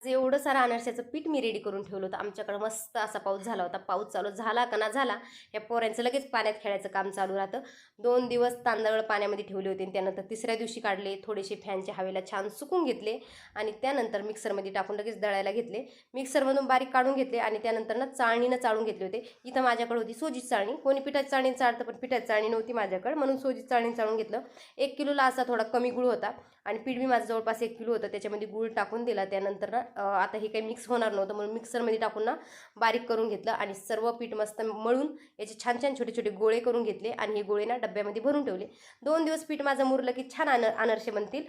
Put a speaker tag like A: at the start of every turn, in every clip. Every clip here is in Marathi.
A: जे एवढं सारं अनारशाचं पीठ मी रेडी करून ठेवलं होतं. आमच्याकडे मस्त असा पाऊस झाला होता. पाऊस चालू झाला का ना झाला, या पोरांचं लगेच पाण्यात खेळायचं काम चालू राहतं. 2 दिवस तांदळ पाण्यामध्ये ठेवले होते आणि त्यानंतर तिसऱ्या दिवशी काढले. थोडेसे फॅनच्या हवेला छान सुकून घेतले आणि त्यानंतर मिक्सरमध्ये टाकून लगेच दळायला घेतले. मिक्सरमधून बारीक काढून घेतले आणि त्यानंतर ना चाळणीनं चाळून घेतले होते. इथं माझ्याकडे होती सोजीची चाळणी. कोणी पिठाची चाळणी चाळतं, पण पिठाची चाळणी नव्हती माझ्याकडे, म्हणून सोजीची चाळणी चाळून घेतलं. 1 किलोला असा थोडा कमी गुळ होता आणि पीठ बी माझं जवळपास 1 किलो होतं. त्याच्यामध्ये गुळ टाकून दिला. त्यानंतर ना आता हे काही मिक्स होणार नव्हतं, म्हणून मिक्सरमध्ये टाकून ना बारीक करून घेतलं आणि सर्व पीठ मस्त मळून याचे छान छान छोटे छोटे गोळे करून घेतले आणि हे गोळे ना डब्यामध्ये भरून ठेवले. 2 दिवस पीठ माझं मुरलं की छान अनारसे बनतील.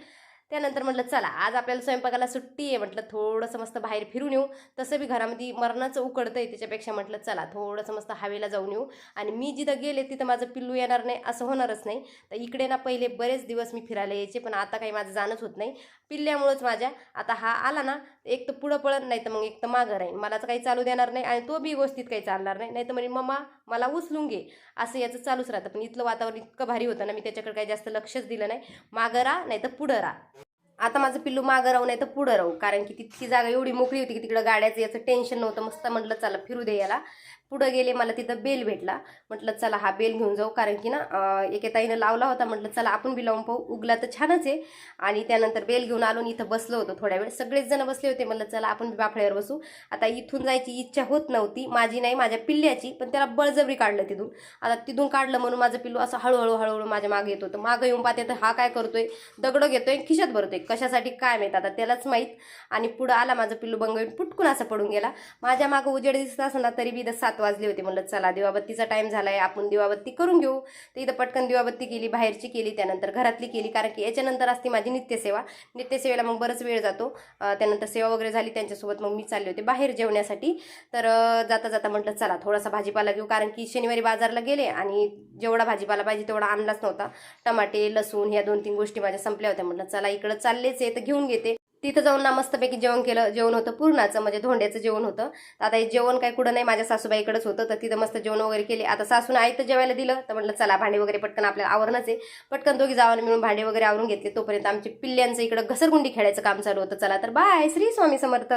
A: त्यानंतर म्हटलं चला आज आपल्याला स्वयंपाकाला सुट्टी आहे, म्हटलं थोडंसं मस्त बाहेर फिरून येऊ. तसं बी घरामध्ये मरणाचं उकडतंय, त्याच्यापेक्षा म्हटलं चला थोडंसं मस्त हवेला जाऊन येऊ. आणि मी जिथं गेले तिथं माझं पिल्लू येणार नाही असं होणारच नाही. तर इकडे ना पहिले बरेच दिवस मी फिरायला यायचे, पण आता काही माझं जाणंच होत नाही पिल्ल्यामुळंच माझ्या. आता हा आला ना एक तर पुढं पळत नाही, तर मग एक तर मागं राहील. मलाच काही चालू देणार नाही आणि तो बी व्यवस्थित काही चालणार नाही. नाही तर म्हणजे मम्मा मला उचलून घे, असं याचं चालूच राहतं. पण इथलं वातावरण इतकं भारी होतं ना, मी त्याच्याकडे काही जास्त लक्षच दिलं नाही. मागं राहा नाही तर पुढं राहा. आता माझं पिल्लू मागं राहू नाही तर पुढं राहू, कारण की तितकी जागा एवढी मोकळी होती की तिकडं गाड्याचं याचं टेन्शन नव्हतं. मस्त म्हटलं चला फिरू दे याला. पुढं गेले, मला तिथं बेल भेटला. म्हटलं चला हा बेल घेऊन जाऊ, कारण की ना एके ताईनं लावला होता. म्हटलं चला आपण बी लावून पाहू, उगला तर छानच आहे. आणि त्यानंतर बेल घेऊन आलो आणि इथं बसलो होतो थोड्या वेळ. सगळेच जण बसले होते. म्हटलं चला आपण बी बाफळ्यावर बसू. आता इथून जायची इच्छा होत नव्हती, माझी नाही माझ्या पिल्ल्याची, पण त्याला बळजबरी काढलं तिथून. आता तिथून काढलं म्हणून माझं पिल्लू असं हळूहळू हळूहळू माझ्या मागे येत होतं. मागं येऊन पाहते तर हा काय करतोय, दगडं घेतोय खिशात भरतोय, कशासाठी काय माहीत आता त्यालाच माहीत. आणि पुढं आला माझं पिल्लू बंगळून पुटकून असं पडून गेला. माझ्या मागं उजेड दिसत असताना तरी बी 7 वाजले होते. म्हणलं चला दिवाबत्तीचा टाइम झालाय, आपण दिवाबत्ती करून घेऊ. तर इथं पटकन दिवाबत्ती केली, बाहेरची केली, त्यानंतर घरातली केली, कारण की याच्यानंतर असते माझी नित्यसेवा. नित्यसेवेला मग बरंच वेळ जातो. त्यानंतर सेवा वगैरे झाली त्यांच्यासोबत, मग मी चालले होते बाहेर जेवण्यासाठी. तर जाता जाता म्हटलं चला थोडासा भाजीपाला घेऊ, कारण की शनिवारी बाजारला गेले आणि जेवढा भाजीपाला पाहिजे तेवढा आणलाच नव्हता. टमाटे लसूण ह्या 2-3 गोष्टी माझ्या संपल्या होत्या. म्हटलं चला इकडं चाललेच आहे तर घेऊन घेते. तिथं जाऊन ना मस्तपैकी जेवण केलं. जेवण होतं पुरणाचं, म्हणजे धोंड्याचं जेवण होतं. तर आता हे जेवण काय कुठं नाही, माझ्या सासूबाईकडेच होतं. तर तिथं मस्त जेवण वगैरे केले. आता सासून आयतं जेवायला दिलं, तर म्हटलं चला भांडे वगैरे पटकन आपल्याला आवरणच आहे. पटकन दोघी जावाने मिळून भांडे वगैरे आवरून घेतले. तोपर्यंत आमच्या पिल्ल्यांचं इकडं घसरगुंडी खेळायचं काम चालू होतं. चला तर बाय, श्री स्वामी समर्थ.